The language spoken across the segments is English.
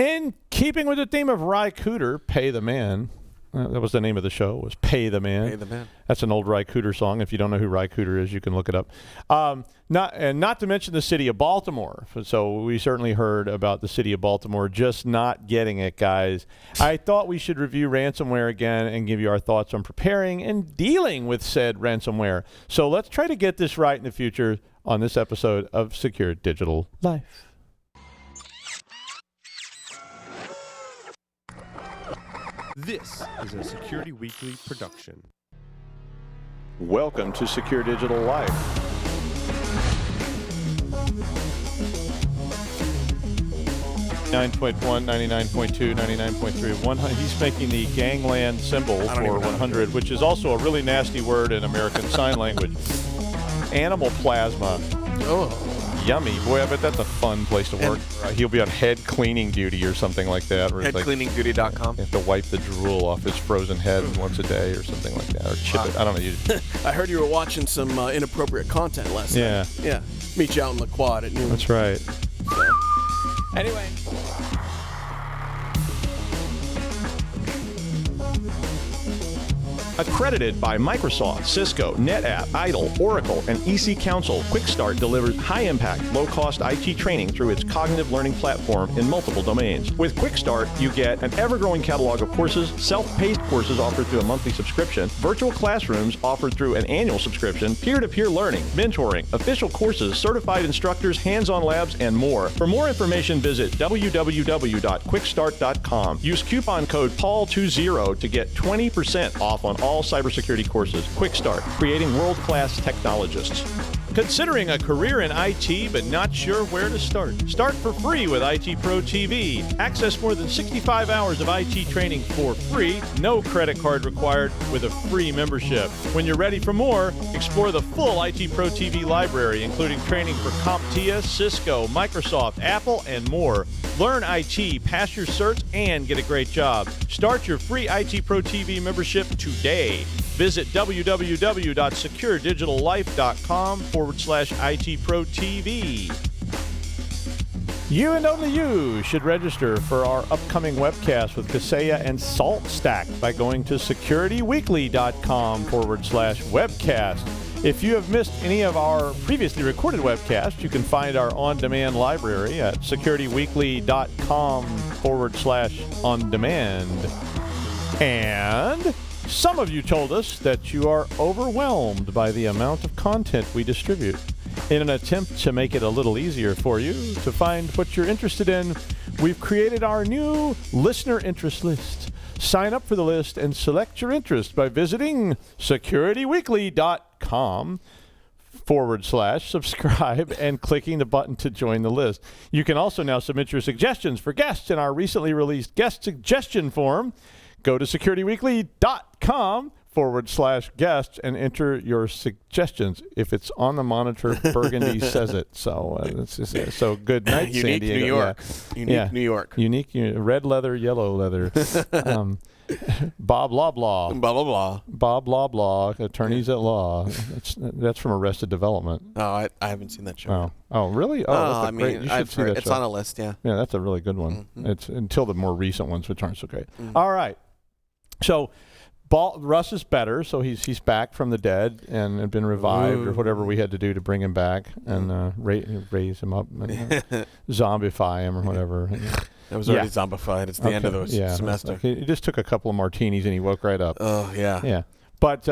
In keeping with the theme of Ry Cooder, Pay the Man, that was the name of the show, was Pay the Man. Pay the Man. That's an old Ry Cooder song. If you don't know who Ry Cooder is, you can look it up. Not to mention the City of Baltimore. So we certainly heard about the City of Baltimore just not getting it, guys. I thought we should review ransomware again and give you our thoughts on preparing and dealing with said ransomware. So let's try to get this right in the future on this episode of Secure Digital Life. This is a Security Weekly production. Welcome to Secure Digital Life. .1, 99.2, 99.3, he's making the gangland symbol for 100, which is also a really nasty word in American Sign Language. Animal plasma. Oh. Yummy. Boy, I bet that's a fun place to work. He'll be on head cleaning duty or something like that. Headcleaningduty.com. You have to wipe the drool off his frozen head once a day or something like that. Or chip it. I don't know. I heard you were watching some inappropriate content last night. Yeah. Meet you out in the quad at noon. That's right. So. Anyway. Accredited by Microsoft, Cisco, NetApp, IDLE, Oracle, and EC Council, QuickStart delivers high-impact, low-cost IT training through its cognitive learning platform in multiple domains. With QuickStart, you get an ever-growing catalog of courses, self-paced courses offered through a monthly subscription, virtual classrooms offered through an annual subscription, peer-to-peer learning, mentoring, official courses, certified instructors, hands-on labs, and more. For more information, visit www.quickstart.com. Use coupon code PAUL20 to get 20% off on all cybersecurity courses. Quick Start, creating world-class technologists. Considering a career in IT but not sure where to start? Start for free with IT Pro TV. Access more than 65 hours of IT training for free, no credit card required, with a free membership. When you're ready for more, explore the full IT Pro TV library, including training for CompTIA, Cisco, Microsoft, Apple, and more. Learn IT, pass your certs, and get a great job. Start your free IT Pro TV membership today. Visit www.securedigitallife.com/IT Pro TV. You and only you should register for our upcoming webcast with Kaseya and SaltStack by going to securityweekly.com/webcast. If you have missed any of our previously recorded webcasts, you can find our on-demand library at securityweekly.com/on-demand. And some of you told us that you are overwhelmed by the amount of content we distribute. In an attempt to make it a little easier for you to find what you're interested in, we've created our new listener interest list. Sign up for the list and select your interest by visiting securityweekly.com/subscribe and clicking the button to join the list. You can also now submit your suggestions for guests in our recently released guest suggestion form. Go to securityweekly.com/guests and enter your suggestions. If it's on the monitor, Burgundy says it. So so good night, San Diego. New York. Unique New York. Unique red leather, yellow leather. Bob blah blah. Blah blah blah. Bob blah blah. Attorneys at law. That's from Arrested Development. Oh, I haven't seen that show. Oh really? Oh, I mean, I've heard it's on a list. Yeah. Yeah, that's a really good one. Mm-hmm. It's until the more recent ones, which aren't so great. Mm-hmm. All right. So Russ is better, so he's back from the dead and had been revived or whatever we had to do to bring him back and raise him up and zombify him or whatever. That was already zombified. It's the end of the semester. He just took a couple of martinis and he woke right up. Oh, yeah. Yeah. But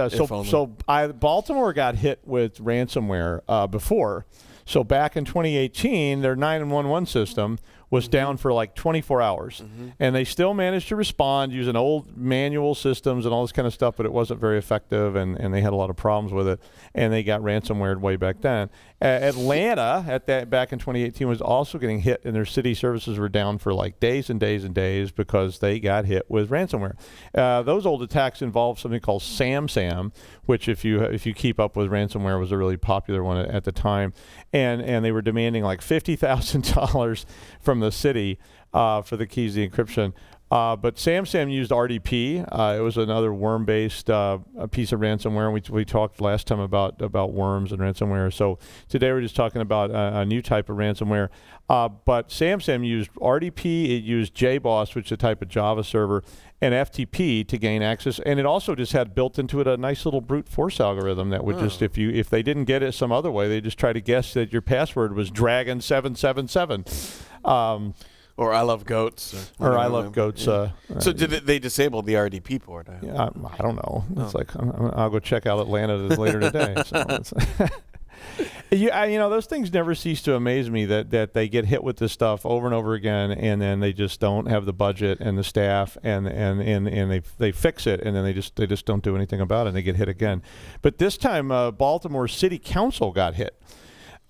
Baltimore got hit with ransomware before. So back in 2018, their 911 system was down for like 24 hours. Mm-hmm. And they still managed to respond using old manual systems and all this kind of stuff, but it wasn't very effective, and they had a lot of problems with it. And they got ransomware way back then. Atlanta, back in 2018, was also getting hit, and their city services were down for like days and days and days because they got hit with ransomware. Those old attacks involved something called SamSam, which if you keep up with ransomware was a really popular one at the time. And they were demanding like $50,000 from the city for the keys to the encryption. But SamSam used RDP. It was another worm-based piece of ransomware. We talked last time about worms and ransomware. So today we're just talking about a new type of ransomware. But SamSam used RDP. It used JBoss, which is a type of Java server, and FTP to gain access. And it also just had built into it a nice little brute force algorithm that would just, if they didn't get it some other way, they just try to guess that your password was Dragon777. Or I love goats. Or I love goats. Yeah. So did they disable the RDP port? I don't know. It's like I'll go check out Atlanta later today. So those things never cease to amaze me that they get hit with this stuff over and over again, and then they just don't have the budget and the staff, and they fix it, and then they just don't do anything about it, and they get hit again. But this time, Baltimore City Council got hit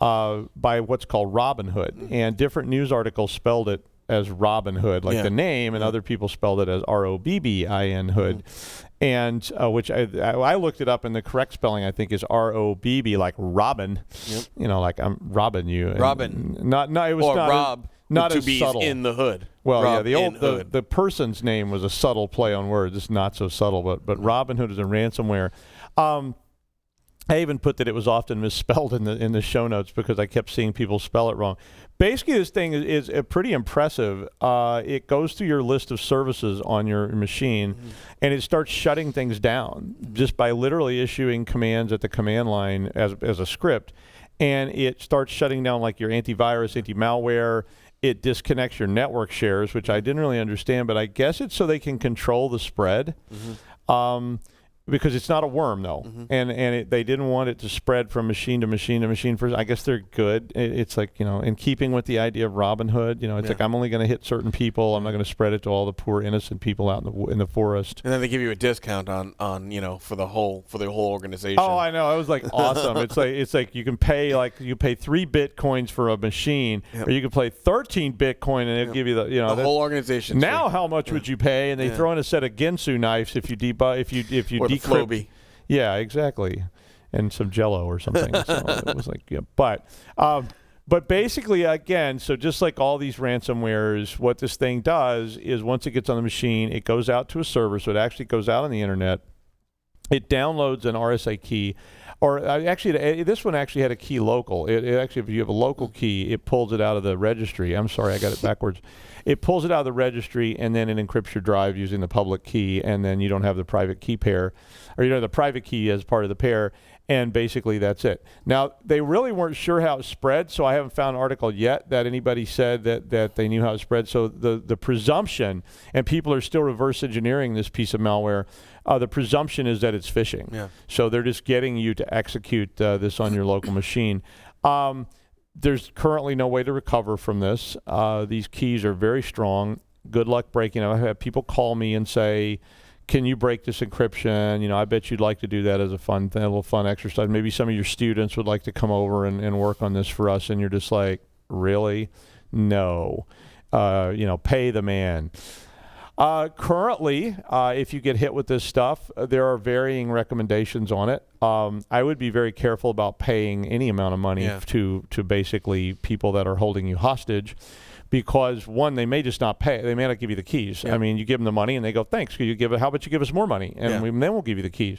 by what's called Robin Hood, and different news articles spelled it as Robin Hood, like the name, and other people spelled it as ROBBIN Hood, and which I looked it up, and the correct spelling I think is ROBB, like Robin, like I'm robbing you. Robin, it was or not Rob, not as subtle in the hood. Well, Rob the person's name was a subtle play on words. It's not so subtle, but Robin Hood is a ransomware. I even put that it was often misspelled in the show notes because I kept seeing people spell it wrong. Basically, this thing is pretty impressive. It goes through your list of services on your machine, and it starts shutting things down just by literally issuing commands at the command line as a script, and it starts shutting down like your antivirus, anti-malware. It disconnects your network shares, which I didn't really understand, but I guess it's so they can control the spread. Because it's not a worm, though, and they didn't want it to spread from machine to machine to machine. First, I guess they're good. It's like, in keeping with the idea of Robin Hood. It's like I'm only going to hit certain people. I'm not going to spread it to all the poor innocent people out in the forest. And then they give you a discount on for the whole organization. Oh, I know. It was like awesome. It's like you pay 3 Bitcoins for a machine, or you can pay 13 Bitcoin, and they'll give you the whole organization. Now, how much would you pay? And they throw in a set of Ginsu knives if you decrypt. Floby. Yeah, exactly, and some Jello or something. So it was like, but basically, again, so just like all these ransomwares, what this thing does is once it gets on the machine, it goes out to a server, so it actually goes out on the internet. It downloads an RSA key, or actually, this one actually had a key local. It actually, if you have a local key, it pulls it out of the registry. I'm sorry, I got it backwards. It pulls it out of the registry, and then it encrypts your drive using the public key, and then you don't have the private key pair, or the private key as part of the pair, and basically that's it. Now, they really weren't sure how it spread, so I haven't found an article yet that anybody said that they knew how it spread. So the presumption, and people are still reverse engineering this piece of malware, the presumption is that it's phishing. Yeah. So they're just getting you to execute this on your local machine. There's currently no way to recover from this. These keys are very strong. Good luck breaking them. I've had people call me and say, can you break this encryption? I bet you'd like to do that as a little fun exercise. Maybe some of your students would like to come over and work on this for us. And you're just like, really? No. Pay the man. Currently, if you get hit with this stuff, there are varying recommendations on it. I would be very careful about paying any amount of money to basically people that are holding you hostage, because one, they may just not pay. They may not give you the keys. I mean, you give them the money and they go, thanks. How about you give us more money? And then we'll give you the keys.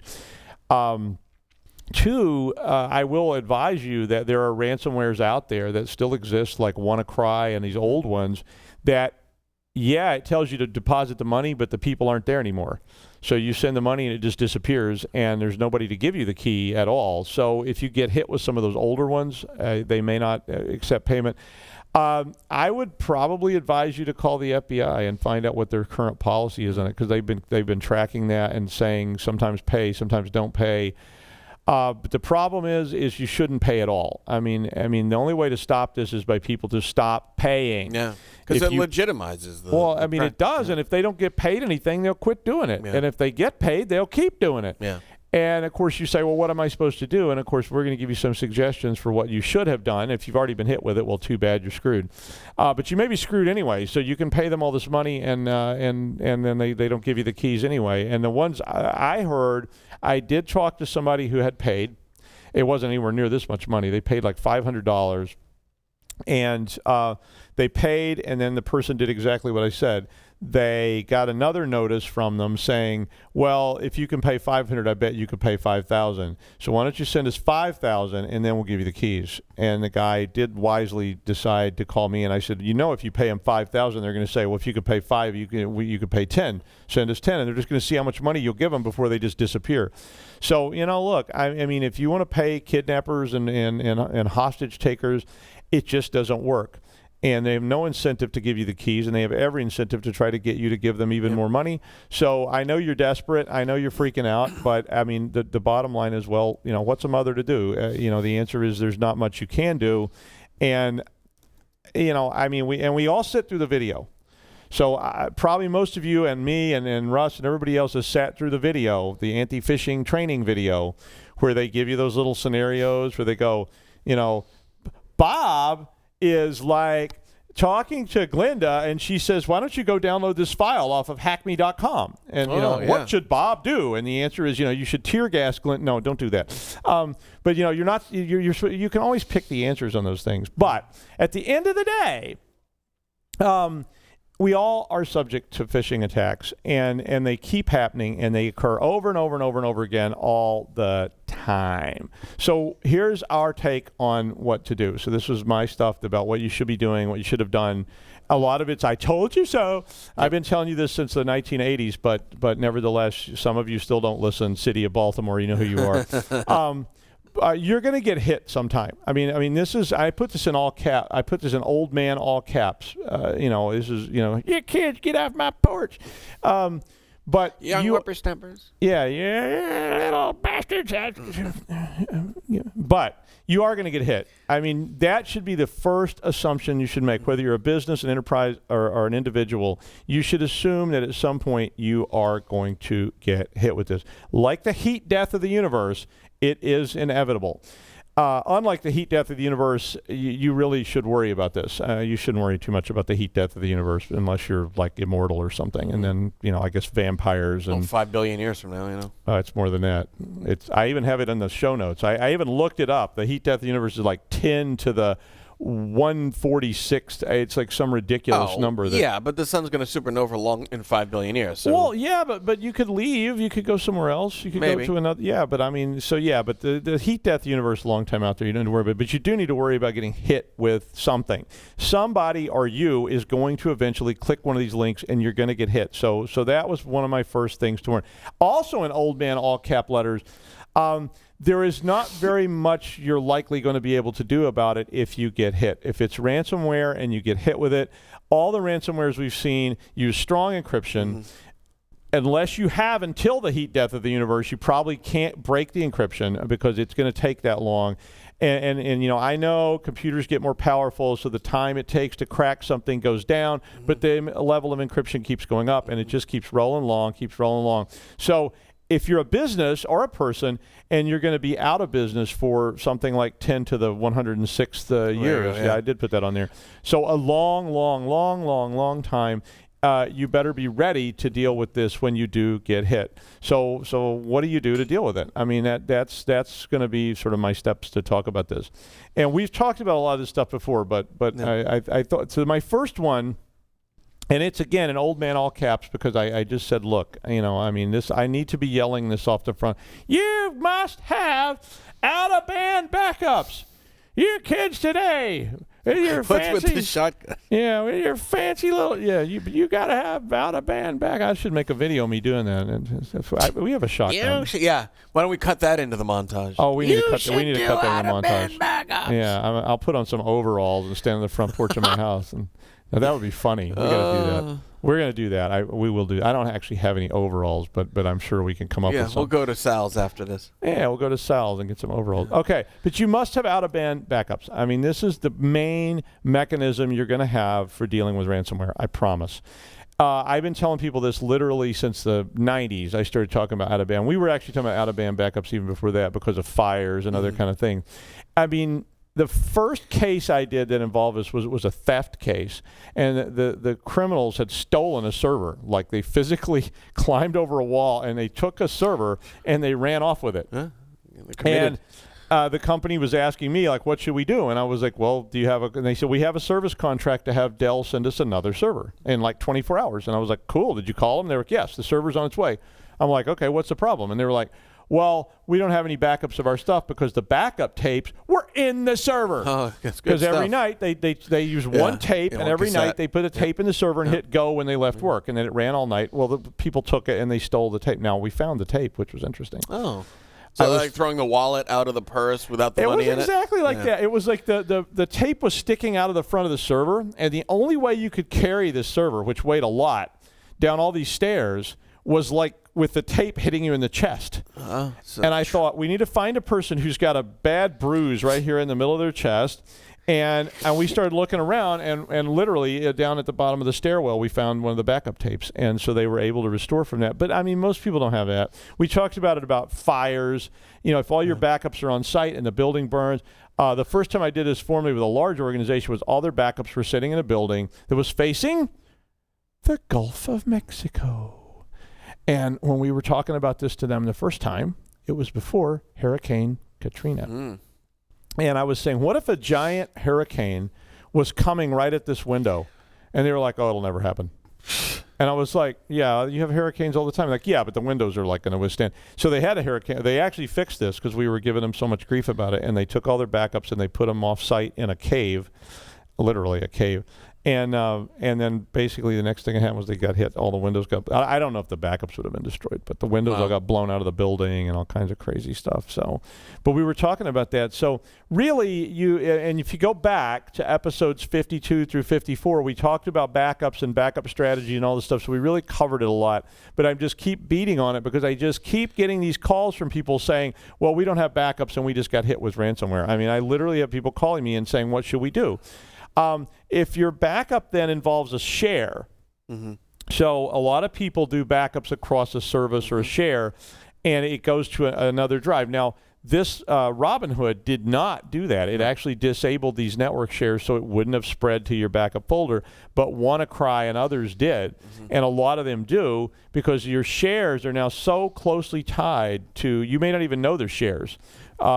Two, I will advise you that there are ransomwares out there that still exist, like WannaCry and these old ones that, it tells you to deposit the money, but the people aren't there anymore. So you send the money and it just disappears, and there's nobody to give you the key at all. So if you get hit with some of those older ones, they may not accept payment. I would probably advise you to call the FBI and find out what their current policy is on it, because they've been tracking that and saying sometimes pay, sometimes don't pay. But the problem is you shouldn't pay at all. I mean, the only way to stop this is by people to stop paying. Yeah, because it legitimizes the. Well, I mean, it does, and if they don't get paid anything, they'll quit doing it. Yeah. And if they get paid, they'll keep doing it. Yeah. And of course, you say, well, what am I supposed to do? And of course, we're going to give you some suggestions for what you should have done. If you've already been hit with it, well, too bad, you're screwed. But you may be screwed anyway. So you can pay them all this money, and then they don't give you the keys anyway. And the ones I heard, I did talk to somebody who had paid. It wasn't anywhere near this much money. They paid like $500, and they paid, and then the person did exactly what I said. they got another notice from them saying, well, if you can pay $500, I bet you could pay $5,000. So why don't you send us $5,000 and then we'll give you the keys. And the guy did wisely decide to call me, and I said, if you pay them $5,000, they're going to say, well, if you could pay $5,000, you could pay $10,000. Send us $10,000, and they're just going to see how much money you'll give them before they just disappear. So look, I mean, if you want to pay kidnappers and hostage takers, it just doesn't work. And they have no incentive to give you the keys, and they have every incentive to try to get you to give them even more money. So I know you're desperate. I know you're freaking out. But, I mean, the bottom line is, well, what's a mother to do? The answer is there's not much you can do. And, I mean, we all sit through the video. So probably most of you and me and Russ and everybody else has sat through the video, the anti-phishing training video, where they give you those little scenarios where they go, Bob is like talking to Glenda, and she says, why don't you go download this file off of hackme.com? And, what should Bob do? And the answer is, you should tear gas Glenda. No, don't do that. But, you can always pick the answers on those things. But at the end of the day, we all are subject to phishing attacks, and they keep happening, and they occur over and over and over and over again all the time. So here's our take on what to do. So this was my stuff about what you should be doing, what you should have done. A lot of it's I told you so. I've been telling you this since the 1980s, but nevertheless, some of you still don't listen. City of Baltimore, you know who you are. You're going to get hit sometime. I mean, this is, I put this in all caps. I put this in old man all caps. This is, you kids, get off my porch. But young whippersnappers. Yeah, little bastards. But you are going to get hit. I mean, that should be the first assumption you should make. Whether you're a business, an enterprise, or an individual, you should assume that at some point you are going to get hit with this. Like the heat death of the universe, it is inevitable. Unlike the heat death of the universe, you really should worry about this. You shouldn't worry too much about the heat death of the universe unless you're like immortal or something. And then, I guess vampires and 5 billion years from now, it's more than that. I even have it in the show notes. I even looked it up. The heat death of the universe is like 10 to the 146th. It's like some ridiculous number. But the sun's going to supernova in 5 billion years. So. Well, yeah, but you could leave. You could go somewhere else. You could go to another. Yeah, but I mean, but the heat death universe, a long time out there, you don't need to worry about it. But you do need to worry about getting hit with something. Somebody or you is going to eventually click one of these links, and you're going to get hit. So that was one of my first things to warn. Also in old man all cap letters, there is not very much you're likely going to be able to do about it if you get hit. If it's ransomware and you get hit with it, all the ransomwares we've seen use strong encryption. Mm-hmm. Unless you have until the heat death of the universe, you probably can't break the encryption because it's going to take that long. And I know computers get more powerful, so the time it takes to crack something goes down, but the level of encryption keeps going up, and it just keeps rolling along. So if you're a business or a person and you're going to be out of business for something like 10 to the 106th years, I did put that on there. So a long time, you better be ready to deal with this when you do get hit. So what do you do to deal with it? I mean, that's going to be sort of my steps to talk about this. And we've talked about a lot of this stuff before, but I thought, so my first one, and it's, again, an old man all caps because I just said, look, I need to be yelling this off the front. You must have out-of-band backups. You kids today, with your fancy, what's with the shotgun? Yeah, with your fancy little, you got to have out-of-band backup. I should make a video of me doing that. We have a shotgun. Why don't we cut that into the montage? Oh, we need to cut that in the montage. Backups. Yeah, I'll put on some overalls and stand on the front porch of my house and. Now, that would be funny. We got to do that. We're going to do that. We will do. I don't actually have any overalls, but I'm sure we can come up with some. We'll go to Sal's after this. Yeah, we'll go to Sal's and get some overalls. Okay, but you must have out-of-band backups. I mean, this is the main mechanism you're going to have for dealing with ransomware. I promise. I've been telling people this literally since the 90s. I started talking about out-of-band. We were actually talking about out-of-band backups even before that because of fires and other kind of things. I mean, the first case I did that involved us was a theft case, and the criminals had stolen a server. Like, they physically climbed over a wall and they took a server and they ran off with it. Huh? And the company was asking me, like, what should we do? And I was like, well, do you have and they said, we have a service contract to have Dell send us another server in like 24 hours. And I was like, cool. Did you call them? They were like, yes, the server's on its way. I'm like, okay, what's the problem? And they were like, well, we don't have any backups of our stuff because the backup tapes were in the server. Oh, that's good Because stuff. every night they use one tape, and every night they put a tape in the server and hit go when they left work, and then it ran all night. Well, the people took it and they stole the tape. Now, we found the tape, which was interesting. Oh. So like throwing the wallet out of the purse without the money in it? It was exactly like that. It was like the tape was sticking out of the front of the server, and the only way you could carry this server, which weighed a lot, down all these stairs was like with the tape hitting you in the chest. And I thought, we need to find a person who's got a bad bruise right here in the middle of their chest. And we started looking around, and literally down at the bottom of the stairwell, we found one of the backup tapes. And so they were able to restore from that. But, I mean, most people don't have that. We talked about fires. You know, if all your backups are on site and the building burns. The first time I did this formally with a large organization was all their backups were sitting in a building that was facing the Gulf of Mexico. And when we were talking about this to them the first time, it was before Hurricane Katrina. And I was saying, what if a giant hurricane was coming right at this window? And they were like, oh, it'll never happen. And I was like, yeah, you have hurricanes all the time. Like, yeah, but the windows are like going to withstand. So they had a hurricane. They actually fixed this because we were giving them so much grief about it. And they took all their backups and they put them off site in a cave, literally a cave. And then basically the next thing that happened was they got hit. All the windows got. I don't know if the backups would have been destroyed, but the windows all got blown out of the building and all kinds of crazy stuff. So, but we were talking about that. So really, and if you go back to episodes 52 through 54, we talked about backups and backup strategy and all this stuff. So we really covered it a lot. But I just keep beating on it because I just keep getting these calls from people saying, well, we don't have backups and we just got hit with ransomware. I mean, I literally have people calling me and saying, what should we do? If your backup then involves a share, so a lot of people do backups across a service or a share, and it goes to another drive. Now, this Robinhood did not do that. It actually disabled these network shares so it wouldn't have spread to your backup folder, but WannaCry and others did, and a lot of them do because your shares are now so closely tied to, you may not even know they're shares.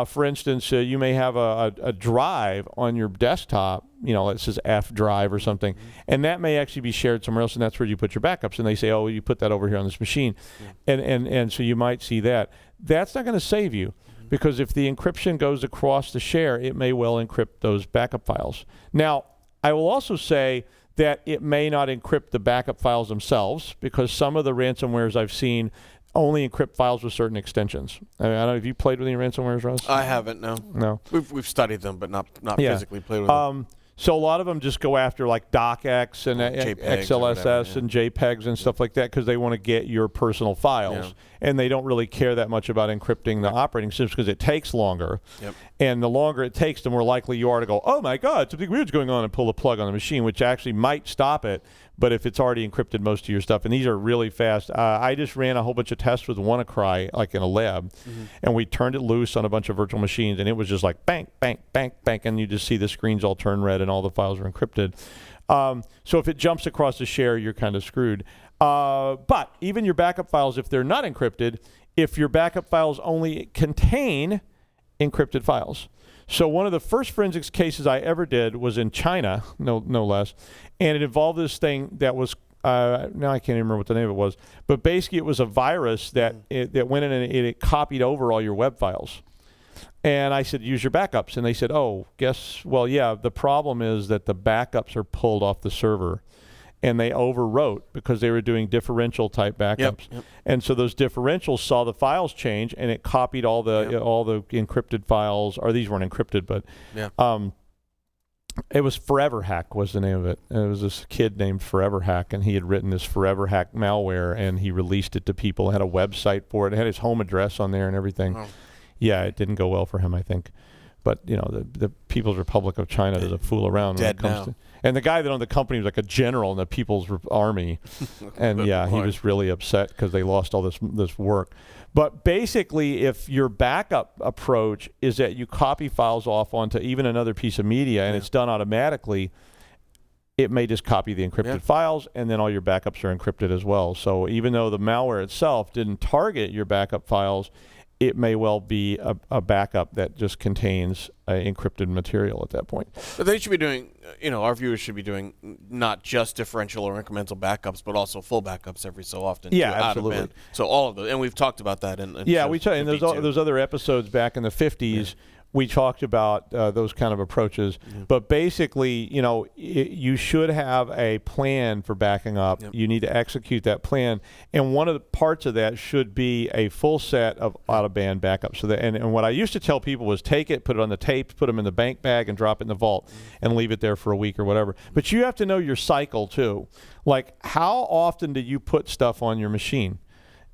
For instance, you may have a drive on your desktop, you know, it says F drive or something, and that may actually be shared somewhere else, and that's where you put your backups. And they say, oh, you put that over here on this machine. And so you might see that. That's not going to save you because if the encryption goes across the share, it may well encrypt those backup files. Now, I will also say that it may not encrypt the backup files themselves because some of the ransomwares I've seen only encrypt files with certain extensions. I mean, I don't know if you played with any ransomwares, Russ? I haven't, no. No. We've studied them, but not physically played with them. So a lot of them just go after like DocX and XLSS and JPEGs and stuff like that because they want to get your personal files. And they don't really care that much about encrypting the operating systems because it takes longer. And the longer it takes, the more likely you are to go, oh my God, something weird's going on, and pull the plug on the machine, which actually might stop it. But if it's already encrypted most of your stuff, and these are really fast. I just ran a whole bunch of tests with WannaCry, like in a lab, and we turned it loose on a bunch of virtual machines, and it was just like bang, bang, bang, bang, and you just see the screens all turn red and all the files are encrypted. So if it jumps across the share, you're kind of screwed. But even your backup files, if they're not encrypted, if your backup files only contain encrypted files. So one of the first forensics cases I ever did was in China, no less, and it involved this thing that was, now I can't even remember what the name of it was, but basically it was a virus that went in and it copied over all your web files. And I said, use your backups. And they said, well, yeah, the problem is that the backups are pulled off the server. And they overwrote because they were doing differential type backups. And so those differentials saw the files change, and it copied all the encrypted files. Or these weren't encrypted, but it was Forever Hack was the name of it. And it was this kid named Forever Hack, and he had written this Forever Hack malware, and he released it to people. It had a website for it. It had his home address on there and everything. Yeah, it didn't go well for him, I think. But, you know, the People's Republic of China doesn't fool around when it comes to... And the guy that owned the company was like a general in the People's Army. And, he was really upset because they lost all this work. But basically, if your backup approach is that you copy files off onto even another piece of media and it's done automatically, it may just copy the encrypted files, and then all your backups are encrypted as well. So even though the malware itself didn't target your backup files, it may well be a backup that just contains encrypted material at that point. But they should be doing, our viewers should be doing not just differential or incremental backups, but also full backups every so often. Yeah, absolutely. Out of band. So all of those, and we've talked about that. In those other episodes back in the 50s. Yeah. We talked about those kind of approaches, but basically, you should have a plan for backing up. Yep. You need to execute that plan, and one of the parts of that should be a full set of out-of-band backups. So and what I used to tell people was take it, put it on the tape, put them in the bank bag, and drop it in the vault, and leave it there for a week or whatever. But you have to know your cycle too. Like, how often do you put stuff on your machine?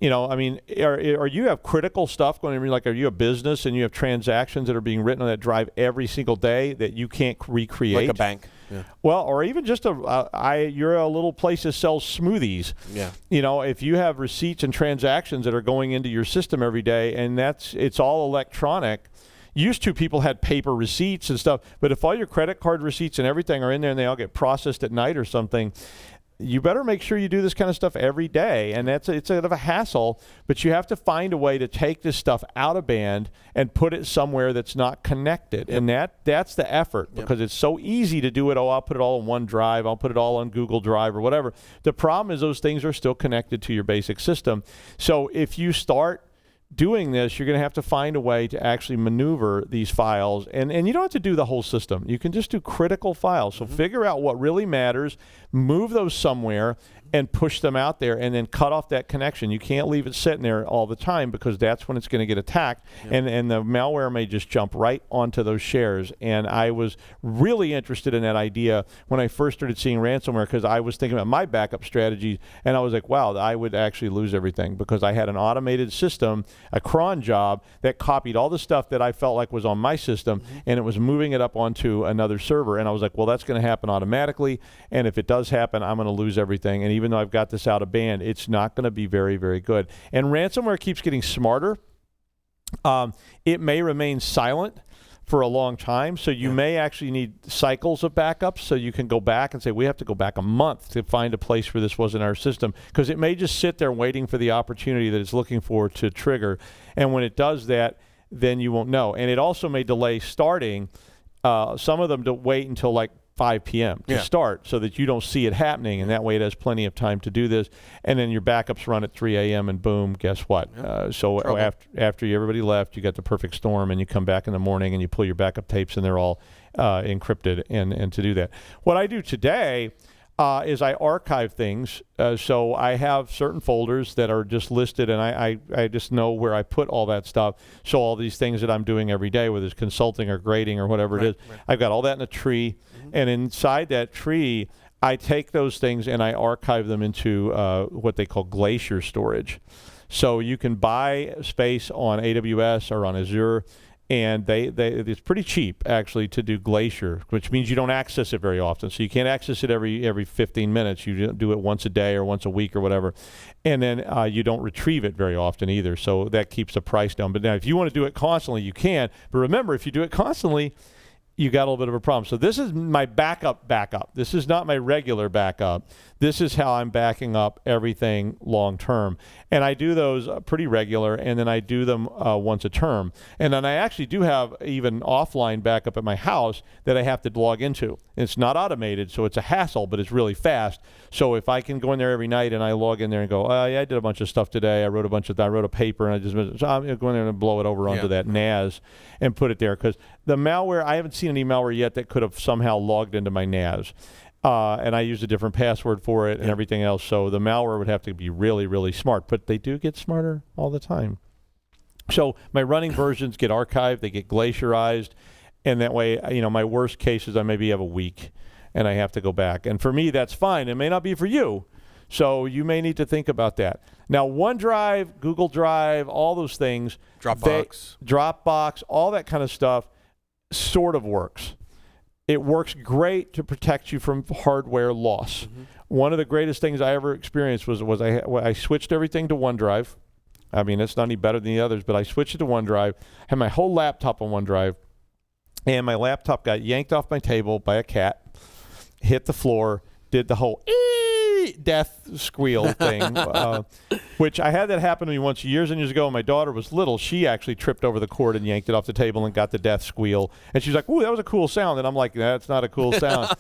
Are you have critical stuff going on? Like, are you a business and you have transactions that are being written on that drive every single day that you can't recreate? Like a bank. Yeah. Well, or even just you're a little place that sells smoothies. Yeah. If you have receipts and transactions that are going into your system every day, and it's all electronic. Used to, people had paper receipts and stuff, but if all your credit card receipts and everything are in there and they all get processed at night or something, you better make sure you do this kind of stuff every day, and it's a bit of a hassle, but you have to find a way to take this stuff out of band and put it somewhere that's not connected, and that's the effort, because it's so easy to do it. I'll put it all in one drive, I'll put it all on Google Drive or whatever. The problem is those things are still connected to your basic system. So if you start doing this, you're going to have to find a way to actually maneuver these files, and you don't have to do the whole system. You can just do critical files. So figure out what really matters, move those somewhere, and push them out there, and then cut off that connection. You can't leave it sitting there all the time, because that's when it's going to get attacked, and the malware may just jump right onto those shares. And I was really interested in that idea when I first started seeing ransomware, because I was thinking about my backup strategies, and I was like, wow, I would actually lose everything, because I had an automated system, a cron job, that copied all the stuff that I felt like was on my system, and it was moving it up onto another server. And I was like, well, that's going to happen automatically, and if it does happen, I'm going to lose everything. And even though I've got this out of band, it's not going to be very, very good. And ransomware keeps getting smarter. It may remain silent for a long time, so you may actually need cycles of backups, so you can go back and say, we have to go back a month to find a place where this was in our system, because it may just sit there waiting for the opportunity that it's looking for to trigger. And when it does that, then you won't know. And it also may delay starting. Some of them to wait until like 5 p.m. to start, so that you don't see it happening, and that way it has plenty of time to do this. And then your backups run at 3 a.m. and boom, guess what? So after everybody left, you got the perfect storm, and you come back in the morning and you pull your backup tapes, and they're all encrypted. And to do that, what I do today is I archive things. So I have certain folders that are just listed, and I just know where I put all that stuff. So all these things that I'm doing every day, whether it's consulting or grading or whatever it is, I've got all that in a tree. And inside that tree, I take those things and I archive them into what they call glacier storage. So you can buy space on AWS or on Azure, and it's pretty cheap actually to do glacier, which means you don't access it very often. So you can't access it every 15 minutes. You do it once a day or once a week or whatever, and then you don't retrieve it very often either. So that keeps the price down. But now, if you want to do it constantly, you can. But remember, if you do it constantly, you got a little bit of a problem. So this is my backup. This is not my regular backup. This is how I'm backing up everything long term. And I do those pretty regular, and then I do them once a term. And then I actually do have even offline backup at my house that I have to log into. It's not automated, so it's a hassle, but it's really fast. So if I can go in there every night and I log in there and go, oh, yeah, I did a bunch of stuff today. I wrote a paper, and so I'm going there and blow it over onto that NAS and put it there. Because the malware, I haven't seen any malware yet that could have somehow logged into my NAS. And I used a different password for it and everything else. So the malware would have to be really, really smart. But they do get smarter all the time. So my running versions get archived. They get glacierized. And that way, my worst cases, I maybe have a week and I have to go back. And for me, that's fine. It may not be for you. So you may need to think about that. Now, OneDrive, Google Drive, all those things. Dropbox, all that kind of stuff sort of works. It works great to protect you from hardware loss. One of the greatest things I ever experienced was I switched everything to OneDrive. I mean, it's not any better than the others, but I switched it to OneDrive, had my whole laptop on OneDrive, and my laptop got yanked off my table by a cat, hit the floor, did the whole death squeal thing, which I had that happen to me once years and years ago when my daughter was little. She actually tripped over the cord and yanked it off the table and got the death squeal. And she's like, ooh, that was a cool sound. And I'm like, that's not a cool sound.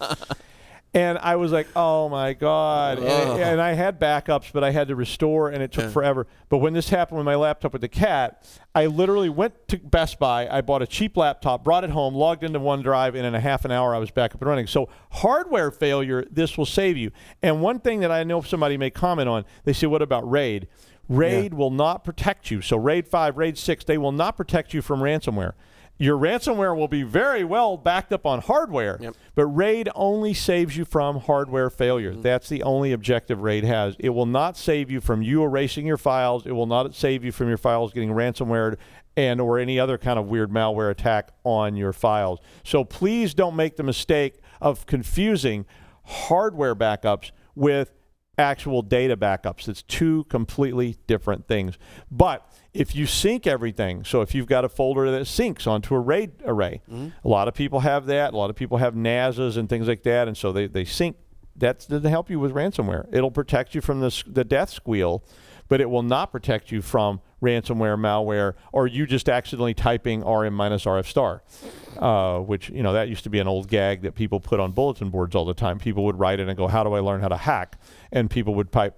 And I was like, oh, my God. And I had backups, but I had to restore, and it took forever. But when this happened with my laptop with the cat, I literally went to Best Buy. I bought a cheap laptop, brought it home, logged into OneDrive, and in a half an hour, I was back up and running. So hardware failure, this will save you. And one thing that I know somebody may comment on, they say, what about RAID? RAID will not protect you. So RAID 5, RAID 6, they will not protect you from ransomware. Your ransomware will be very well backed up on hardware, but RAID only saves you from hardware failure. That's the only objective RAID has. It will not save you from you erasing your files. It will not save you from your files getting ransomware and or any other kind of weird malware attack on your files. So please don't make the mistake of confusing hardware backups with actual data backups. It's two completely different things. But if you sync everything, so if you've got a folder that syncs onto a RAID array, a lot of people have that. A lot of people have NASs and things like that, and so they sync. That's to help you with ransomware. It'll protect you from the death squeal, but it will not protect you from ransomware, malware, or you just accidentally typing RM-RF star, which, that used to be an old gag that people put on bulletin boards all the time. People would write it and go, how do I learn how to hack? And people would type,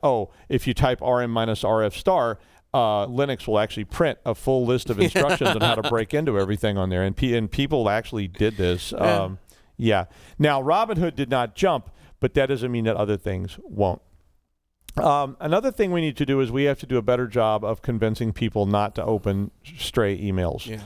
if you type RM-RF star, Linux will actually print a full list of instructions on how to break into everything on there. And people actually did this. Now, Robinhood did not jump, but that doesn't mean that other things won't. Another thing we need to do is we have to do a better job of convincing people not to open stray emails.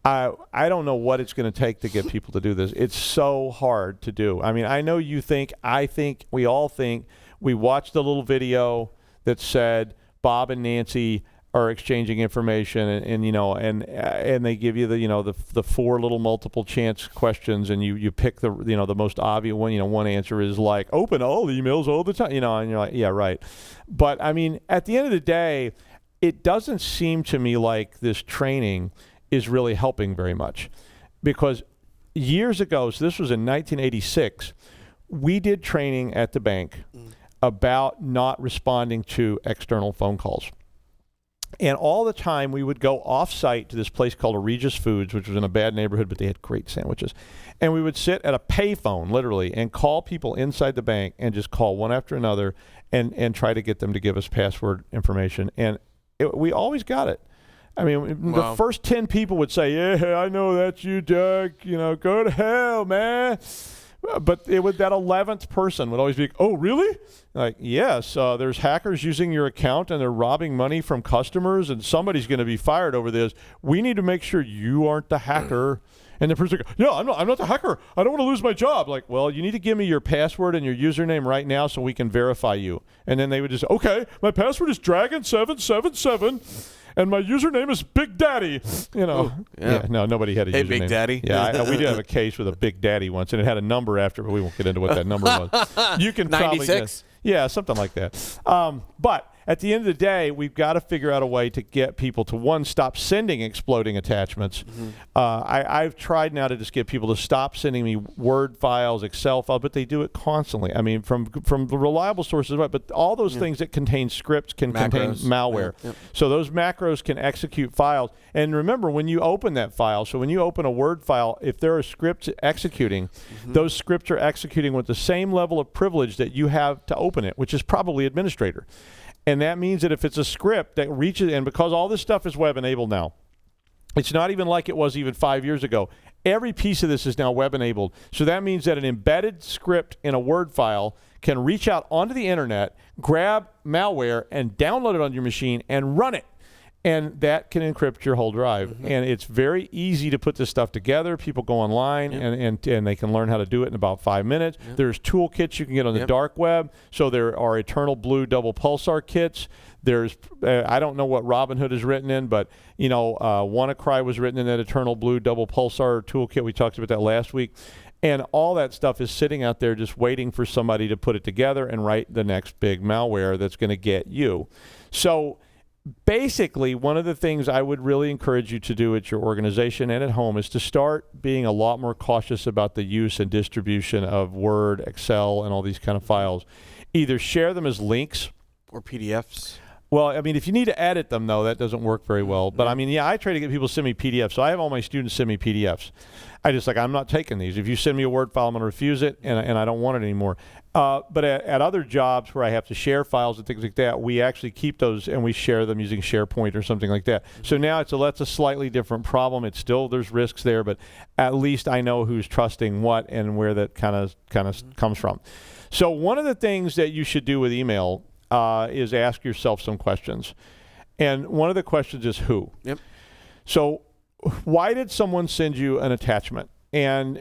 I don't know what it's going to take to get people to do this. It's so hard to do. I mean, I know you think, I think, we all think. We watched the little video that said Bob and Nancy are exchanging information, and they give you the four little multiple chance questions, and you pick the most obvious one. One answer is like, open all emails all the time, and you're like, yeah, right. But I mean, at the end of the day, it doesn't seem to me like this training is really helping very much, because years ago, so this was in 1986, we did training at the bank about not responding to external phone calls. And all the time we would go off-site to this place called Regis Foods, which was in a bad neighborhood, but they had great sandwiches. And we would sit at a payphone, literally, and call people inside the bank and just call one after another and try to get them to give us password information. And we always got it. I mean, the first 10 people would say, yeah, I know that's you, Doug. Go to hell, man. But that 11th person would always be, oh, really? Like, yes, there's hackers using your account and they're robbing money from customers and somebody's going to be fired over this. We need to make sure you aren't the hacker. And the person goes, yeah, I'm not the hacker. I don't want to lose my job. Like, well, you need to give me your password and your username right now so we can verify you. And then they would just, okay, my password is Dragon777. And my username is Big Daddy. No, nobody had a username. Hey, Big Daddy. Yeah, we did have a case with a Big Daddy once, and it had a number after, but we won't get into what that number was. You can 96? Yeah, something like that. But at the end of the day, we've got to figure out a way to get people to, one, stop sending exploding attachments. I've tried now to just get people to stop sending me Word files, Excel files, but they do it constantly. I mean, from the reliable sources, but all those things that contain scripts can contain malware. So those macros can execute files. And remember, when you open that file, so when you open a Word file, if there are scripts executing, those scripts are executing with the same level of privilege that you have to open it, which is probably administrator. And that means that if it's a script that reaches, and because all this stuff is web-enabled now, it's not even like it was even 5 years ago. Every piece of this is now web-enabled. So that means that an embedded script in a Word file can reach out onto the internet, grab malware, and download it on your machine and run it. And that can encrypt your whole drive. And it's very easy to put this stuff together. People go online and they can learn how to do it in about 5 minutes. There's toolkits you can get on the dark web. So there are Eternal Blue double pulsar kits. There's I don't know what Robinhood is written in, but WannaCry was written in that Eternal Blue double pulsar toolkit. We talked about that last week. And all that stuff is sitting out there just waiting for somebody to put it together and write the next big malware that's going to get you. So basically, one of the things I would really encourage you to do at your organization and at home is to start being a lot more cautious about the use and distribution of Word, Excel, and all these kind of files. either share them as links or PDFs. Well, I mean, if you need to edit them, though, that doesn't work very well. But, I mean, I try to get people to send me PDFs. So I have all my students send me PDFs. I'm not taking these. If you send me a Word file, I'm going to refuse it, and I don't want it anymore. But at other jobs where I have to share files and things like that, we actually keep those, and we share them using SharePoint or something like that. So now that's a slightly different problem. It's still, there's risks there, but at least I know who's trusting what and where that kind of comes from. So one of the things that you should do with email is ask yourself some questions. And one of the questions is who. Yep. So why did someone send you an attachment? And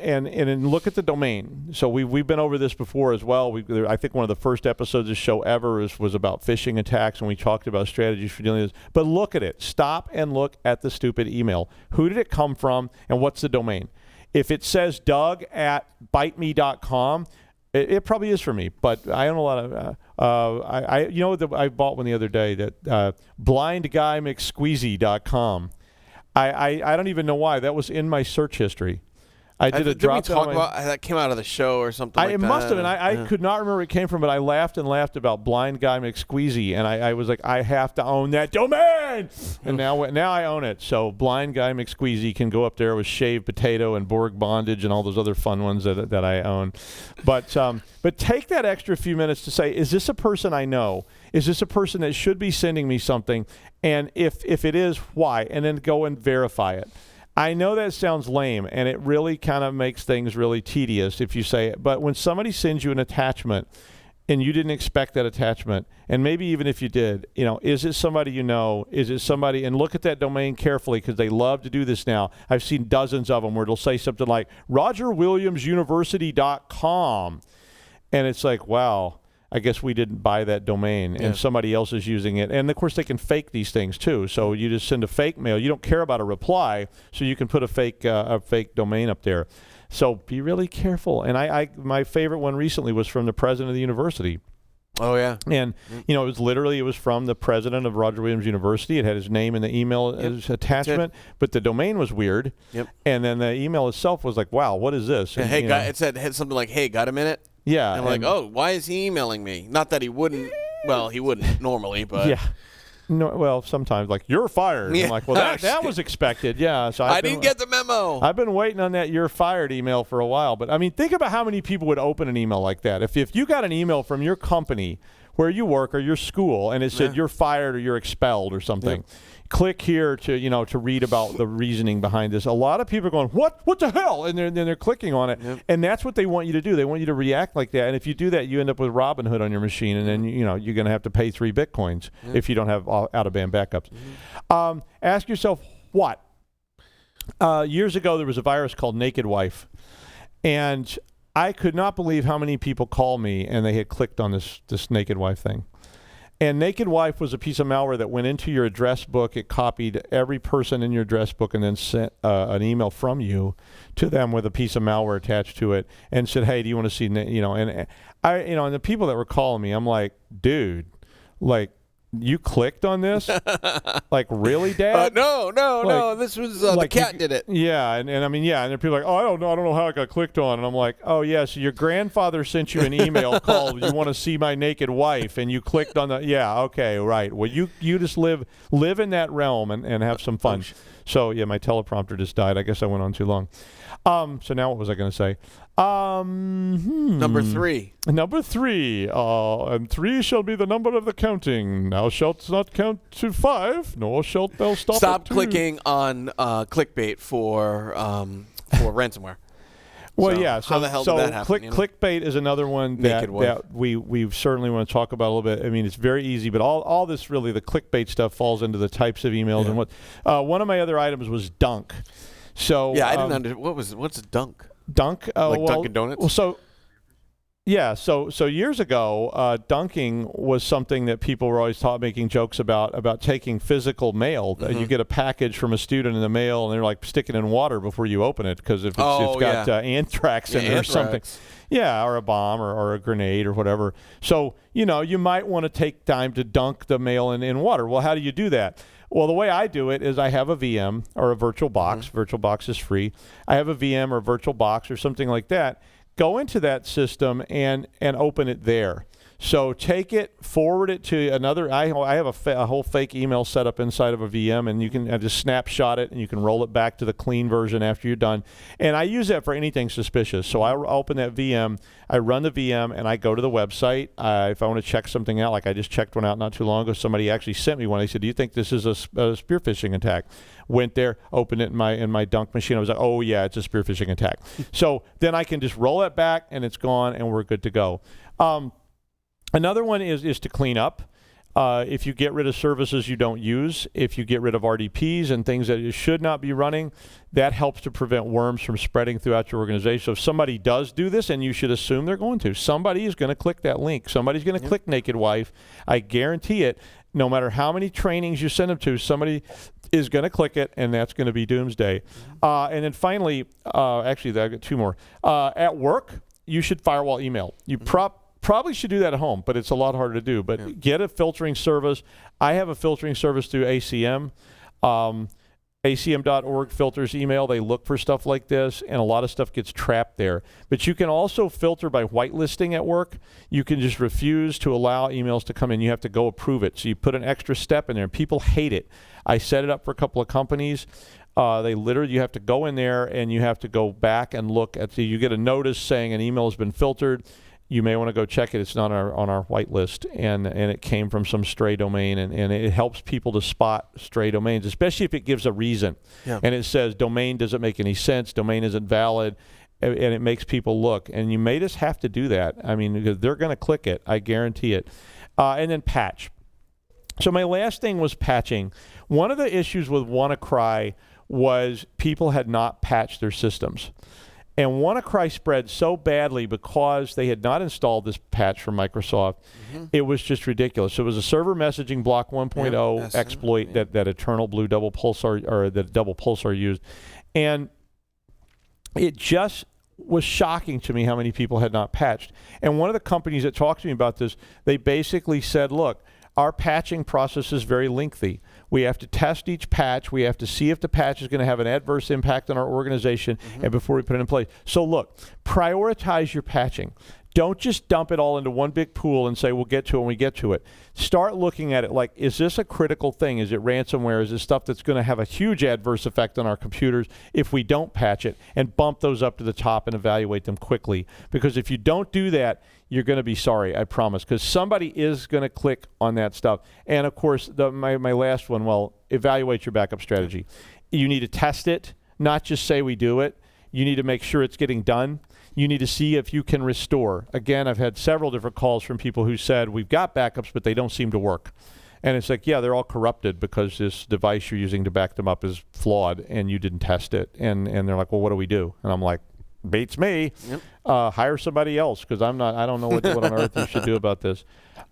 look at the domain. So we've been over this before as well. I think one of the first episodes of the show ever was about phishing attacks, and we talked about strategies for dealing with this. But look at it. Stop and look at the stupid email. Who did it come from, and what's the domain? If it says Doug@biteme.com, it probably is for me, but I own a lot of. I bought one the other day that blindguymcsqueezy.com. I don't even know why that was in my search history. I did a drop down. That came out of the show or something like that. It must have, and I could not remember where it came from, but I laughed and laughed about Blind Guy McSqueezy, and I was like, I have to own that domain, and now I own it. So Blind Guy McSqueezy can go up there with Shaved Potato and Borg Bondage and all those other fun ones that I own. But take that extra few minutes to say, is this a person I know? Is this a person that should be sending me something? And if it is, why? And then go and verify it. I know that sounds lame, and it really kind of makes things really tedious if you say it. But when somebody sends you an attachment and you didn't expect that attachment, and maybe even if you did, is it somebody you know? Is it somebody? And look at that domain carefully, because they love to do this now. I've seen dozens of them where it'll say something like RogerWilliamsUniversity.com. And it's like, wow. I guess we didn't buy that domain, and somebody else is using it. And, of course, they can fake these things, too. So you just send a fake mail. You don't care about a reply, so you can put a fake domain up there. So be really careful. And my favorite one recently was from the president of the university. Oh, yeah. And, it was from the president of Roger Williams University. It had his name in the email as attachment, but the domain was weird. Yep. And then the email itself was like, wow, what is this? And, it had something like, hey, got a minute? Yeah. And I'm like, oh, why is he emailing me? Not that he wouldn't. Well, he wouldn't normally, but. Yeah. No, well, sometimes, like, you're fired. Yeah. I'm like, well, that was expected. Yeah. So I didn't get the memo. I've been waiting on that you're fired email for a while. But, I mean, think about how many people would open an email like that. If you got an email from your company where you work or your school and it said you're fired or you're expelled or something. Yep. Click here to read about the reasoning behind this. A lot of people are going, what the hell? And they're clicking on it. Yep. And that's what they want you to do. They want you to react like that. And if you do that, you end up with Robinhood on your machine. And then, you're going to have to pay 3 Bitcoins if you don't have out-of-band backups. Mm-hmm. Ask yourself, what? Years ago, there was a virus called Naked Wife. And I could not believe how many people called me and they had clicked on this Naked Wife thing. And Naked Wife was a piece of malware that went into your address book. It copied every person in your address book and then sent an email from you to them with a piece of malware attached to it and said, hey, do you want to see, and the people that were calling me, I'm like, dude, like, you clicked on this? Like, really, Dad? No. This was the cat did it. Yeah, and I mean, yeah, and there are people like, oh, I don't know how I got clicked on, and I'm like, oh yeah, so your grandfather sent you an email called, you want to see my naked wife, and you clicked on the, yeah, okay, right. Well, you just live in that realm and have some fun. So yeah, my teleprompter just died. I guess I went on too long. So now what was I going to say? Number 3. Number 3. And 3 shall be the number of the counting. Thou shalt not count to 5, nor shalt thou stop. Stop clicking on clickbait for ransomware. Well, yeah. So how the hell did that happen? Clickbait is another one that we certainly want to talk about a little bit. I mean, it's very easy, but all this really, the clickbait stuff falls into the types of emails and what. One of my other items was Dunk. So yeah, I didn't understand. What's a Dunk? Dunk, like Dunkin' Donuts. Well, so years ago, dunking was something that people were always making jokes about taking physical mail. Mm-hmm. You get a package from a student in the mail, and they're like sticking it in water before you open it because if it's got anthrax in it or something. Yeah, or a bomb or a grenade or whatever. So, you might want to take time to dunk the mail in water. Well, how do you do that? Well, the way I do it is I have a VM or a virtual box. Mm-hmm. VirtualBox is free. I have a VM or a virtual box or something like that. Go into that system and open it there. So take it, forward it to another. I have a whole fake email set up inside of a VM, and you can just snapshot it, and you can roll it back to the clean version after you're done. And I use that for anything suspicious. So I open that VM, I run the VM, and I go to the website. If I want to check something out, like I just checked one out not too long ago, somebody actually sent me one. They said, "Do you think this is a spear phishing attack?" Went there, opened it in my dunk machine. I was like, "Oh yeah, it's a spear phishing attack." So then I can just roll it back, and it's gone, and we're good to go. Another one is to clean up. If you get rid of services you don't use, if you get rid of RDPs and things that you should not be running, that helps to prevent worms from spreading throughout your organization. So if somebody does do this, and you should assume they're going to, somebody is going to click that link. Somebody's going to click Naked Wife. I guarantee it. No matter how many trainings you send them to, somebody is going to click it, and that's going to be doomsday. And then finally, actually, I've got two more. At work, you should firewall email. You probably should do that at home, but it's a lot harder to do. But get a filtering service. I have a filtering service through ACM. ACM.org filters email. They look for stuff like this, and a lot of stuff gets trapped there. But you can also filter by whitelisting at work. You can just refuse to allow emails to come in. You have to go approve it. So you put an extra step in there. People hate it. I set it up for a couple of companies. They literally, you have to go in there, and you have to go back and look at you get a notice saying an email has been filtered. You may want to go check it. It's not on our whitelist, and it came from some stray domain, and it helps people to spot stray domains, especially if it gives a reason. Yeah. And it says domain doesn't make any sense, domain isn't valid, and it makes people look. And you may just have to do that. I mean, because they're going to click it. I guarantee it. And then patch. So my last thing was patching. One of the issues with WannaCry was people had not patched their systems. And WannaCry spread so badly because they had not installed this patch from Microsoft. It was just ridiculous. So it was a server messaging block 1.0 exploit that Eternal Blue double pulsar, or the double pulsar used. And it just was shocking to me how many people had not patched. And one of the companies that talked to me about this, they basically said, look, our patching process is very lengthy. We have to test each patch. We have to see if the patch is going to have an adverse impact on our organization and before we put it in place. So look, prioritize your patching. Don't just dump it all into one big pool and say, we'll get to it when we get to it. Start looking at it like, is this a critical thing? Is it ransomware? Is this stuff that's going to have a huge adverse effect on our computers if we don't patch it? And bump those up to the top and evaluate them quickly. Because if you don't do that, you're going to be sorry, I promise. Because somebody is going to click on that stuff. And of course, my last one, well, evaluate your backup strategy. You need to test it, not just say we do it. You need to make sure it's getting done. You need to see if you can restore. Again, I've had several different calls from people who said, we've got backups, but they don't seem to work. And it's like, yeah, they're all corrupted because this device you're using to back them up is flawed and you didn't test it. And they're like, well, what do we do? And I'm like, beats me. Yep. Hire somebody else, because I don't know what on earth you should do about this.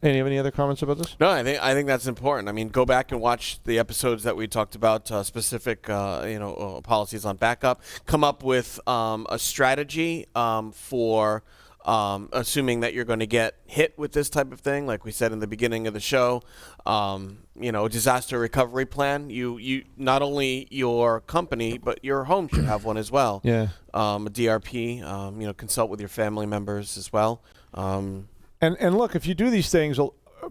Any other comments about this? No, I think that's important. I mean, go back and watch the episodes that we talked about specific policies on backup. Come up with a strategy for assuming that you're going to get hit with this type of thing, like we said in the beginning of the show. A disaster recovery plan. You not only your company but your home should have one as well. Yeah. A DRP. Consult with your family members as well. And look, if you do these things,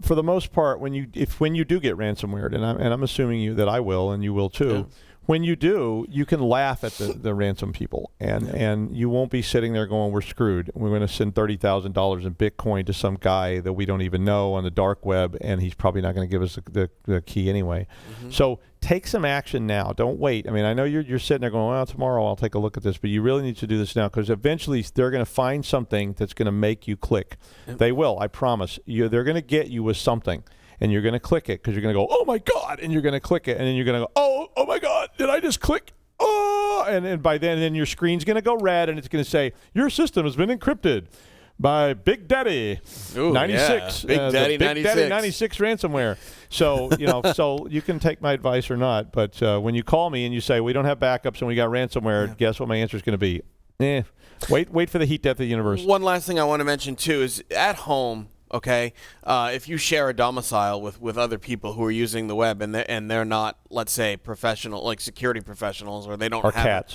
for the most part, when you do get ransomware, and I'm assuming that I will, and you will too. Yeah. When you do, you can laugh at the ransom people, and you won't be sitting there going, we're screwed. We're going to send $30,000 in Bitcoin to some guy that we don't even know on the dark web, and he's probably not going to give us the key anyway. So take some action now. Don't wait. I mean, I know you're sitting there going, well, tomorrow I'll take a look at this, but you really need to do this now, because eventually they're going to find something that's going to make you click. Yep. They will, I promise. They're going to get you with something. And you're going to click it because you're going to go, oh, my God. And you're going to click it. And then you're going to go, oh, my God. Did I just click? Oh. And by then your screen's going to go red, and it's going to say, your system has been encrypted by Big Daddy 96. Yeah. Big Daddy 96. Big Daddy 96 ransomware. So, so you can take my advice or not. But when you call me and you say, we don't have backups and we got ransomware, guess what my answer is going to be? Wait for the heat death of the universe. One last thing I want to mention, too, is at home. Okay, if you share a domicile with other people who are using the web and they're not, let's say, professional, like security professionals, or they don't have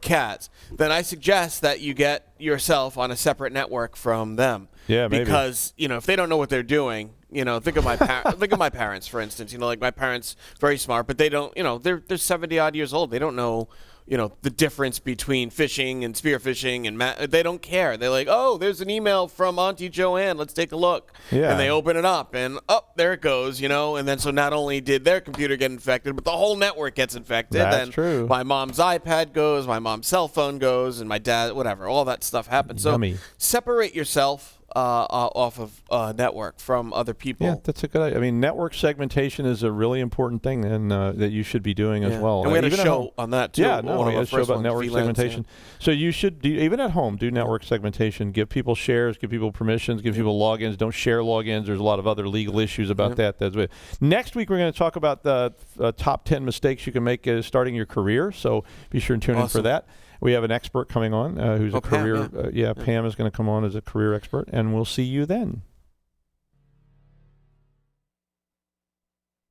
cats, then I suggest that you get yourself on a separate network from them. Yeah, maybe. Because, if they don't know what they're doing, think of my think of my parents, for instance. Like my parents, very smart, but they don't, they're 70 odd years old. They don't know, the difference between phishing and spear phishing, and they don't care. They're like, oh, there's an email from Auntie Joanne. Let's take a look. Yeah. And they open it up, and there it goes. And then so not only did their computer get infected, but the whole network gets infected. That's then true. My mom's iPad goes, my mom's cell phone goes, and my dad, whatever. All that stuff happens. Yummy. So separate yourself off of network from other people. Yeah, that's a good idea. I mean, network segmentation is a really important thing, and that you should be doing as well. And we had even a show on that too. Yeah, we had a show about network segmentation. So you should even at home do network segmentation. Give people shares, give people permissions, give people logins. Don't share logins. There's a lot of other legal issues about that. Next week we're going to talk about the top 10 mistakes you can make starting your career. So be sure and tune in for that. We have an expert coming on who's a career. Pam, Pam is going to come on as a career expert, and we'll see you then.